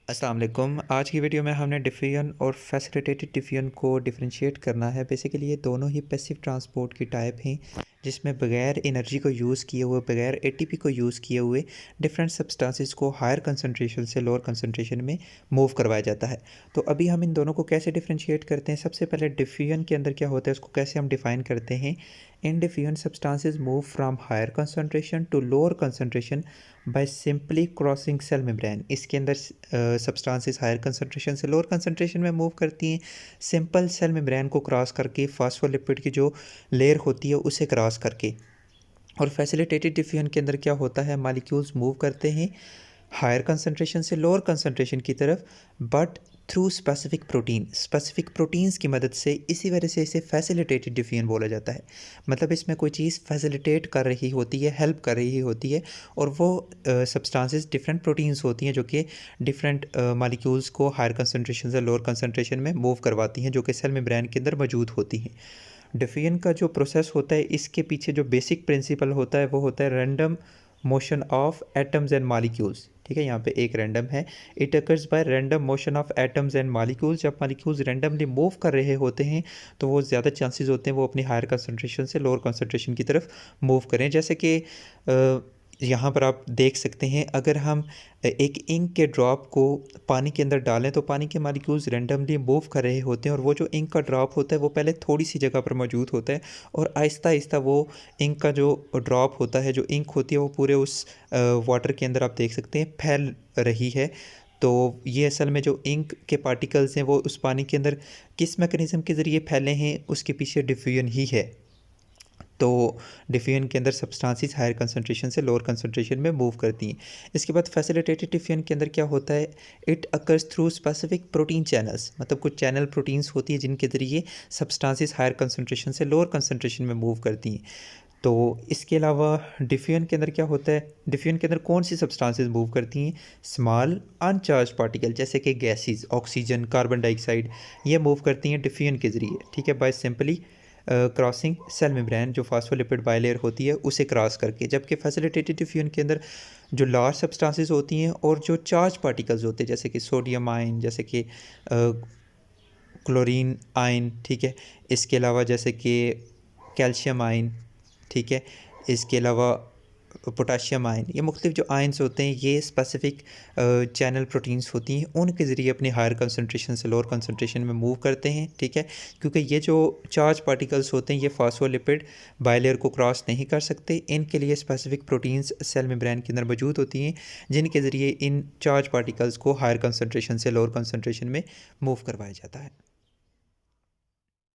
अस्सलाम वालेकुम। आज की वीडियो में हमने डिफ़्यूजन और फैसिलिटेटेड डिफ़्यूजन को डिफरेंशिएट करना है। बेसिकली ये दोनों ही पैसिव ट्रांसपोर्ट की टाइप हैं जिसमें बगैर एनर्जी को यूज़ किए हुए, बगैर एटीपी को यूज़ किए हुए डिफरेंट सब्सटेंसेस को हायर कंसंट्रेशन से लोअर कंसंट्रेशन में मूव करवाया जाता है। तो अभी हम इन दोनों को कैसे डिफरेंशिएट करते हैं। सबसे पहले डिफ़्यूजन के अंदर क्या होता है उसको कैसे हम डिफ़ाइन करते हैं। In diffusion substances move from higher concentration to lower concentration by simply crossing cell membrane. इसके अंदर सब्सटेंसेस हायर कंसंट्रेशन से लोअर कंसंट्रेशन में मूव करती हैं सिंपल सेल मेम्ब्रेन को क्रॉस करके, फॉस्फोलिपिड की जो लेयर होती है उसे क्रॉस करके। और फैसिलिटेटेड डिफ्यूजन के अंदर क्या होता है, मॉलिक्यूल्स मूव करते हैं हायर कंसंट्रेशन से लोअर कंसंट्रेशन की तरफ, बट थ्रू स्पेसिफिक प्रोटीन्स की मदद से। इसी वजह से इसे फैसिलिटेटेड डिफ्यूजन बोला जाता है। मतलब इसमें कोई चीज़ फैसिलिटेट कर रही होती है, हेल्प कर रही होती है, और वो सब्सटेंसेस डिफरेंट प्रोटीन्स होती हैं जो कि डिफरेंट मॉलिक्यूल्स को हायर कंसंट्रेशन से लोअर कंसंट्रेशन में मूव करवाती हैं, जो कि सेल मेम्ब्रेन के अंदर मौजूद होती हैं। डिफ्यूजन का जो प्रोसेस होता है, इसके पीछे जो बेसिक प्रिंसिपल होता है वो होता है random motion of atoms and molecules. ठीक है, यहाँ पे एक रैंडम है। It occurs by random motion of atoms and molecules. जब मॉलिक्यूल्स रैंडमली मूव कर रहे होते हैं तो वो ज़्यादा चांसेस होते हैं वो अपनी हायर कंसंट्रेशन से लोअर कंसंट्रेशन की तरफ मूव करें। जैसे कि यहाँ पर आप देख सकते हैं, अगर हम एक इंक के ड्रॉप को पानी के अंदर डालें तो पानी के मॉलिक्यूल्स रैंडमली मूव कर रहे होते हैं, और वो जो इंक का ड्रॉप होता है वो पहले थोड़ी सी जगह पर मौजूद होता है, और आहिस्ता आहिस्ता वो इंक का जो ड्रॉप होता है, जो इंक होती है, वो पूरे उस वाटर के अंदर आप देख सकते हैं फैल रही है। तो ये असल में जो इंक के पार्टिकल्स हैं वो उस पानी के अंदर किस मैकेनिज़्म के ज़रिए फैले हैं, उसके पीछे डिफ्यूजन ही है। तो डिफ्यूजन के अंदर सब्सटेंसेस हायर कंसंट्रेशन से लोअर कंसंट्रेशन में मूव करती हैं। इसके बाद फैसिलिटेटेड डिफ्यूजन के अंदर क्या होता है, it occurs through specific protein channels. मतलब कुछ चैनल प्रोटीन्स होती है जिनके ज़रिए सब्सटेंसेस हायर कंसंट्रेशन से लोअर कंसंट्रेशन में मूव करती हैं। तो इसके अलावा डिफ्यूजन के अंदर क्या होता है, डिफ्यूजन के अंदर कौन सी सब्सटेंसेस मूव करती हैं, स्मॉल अनचार्ज पार्टिकल जैसे कि गैसेस, ऑक्सीजन, कार्बन डाइऑक्साइड, ये मूव करती हैं डिफ्यूजन के ज़रिए। ठीक है, by simply crossing cell membrane, जो फॉस्फोलिपिड बायलेयर होती है उसे क्रॉस करके। जबकि फैसिलिटेटेड डिफ्यूजन के अंदर जो लार्ज सब्सटेंसेस होती हैं और जो चार्ज पार्टिकल्स होते हैं जैसे कि सोडियम आयन, जैसे कि क्लोरीन आयन, ठीक है, इसके अलावा जैसे कि कैल्शियम आयन, ठीक है, इसके अलावा पोटाशियम आयन, ये मुख्तलिफ जो आयन्स होते हैं ये स्पेसिफिक चैनल प्रोटीन्स होती हैं, उनके ज़रिए अपनी हायर कंसंट्रेशन से लोअर कंसंट्रेशन में मूव करते हैं। ठीक है, क्योंकि ये जो चार्ज पार्टिकल्स होते हैं ये फॉस्फोलिपिड बायलेयर को क्रॉस नहीं कर सकते। इनके लिए स्पेसिफिक प्रोटीन्स सेल मेम्ब्रेन के अंदर मौजूद होती हैं जिनके ज़रिए इन चार्ज पार्टिकल्स को हायर कंसंट्रेशन से लोअर कंसंट्रेशन में मूव करवाया जाता है।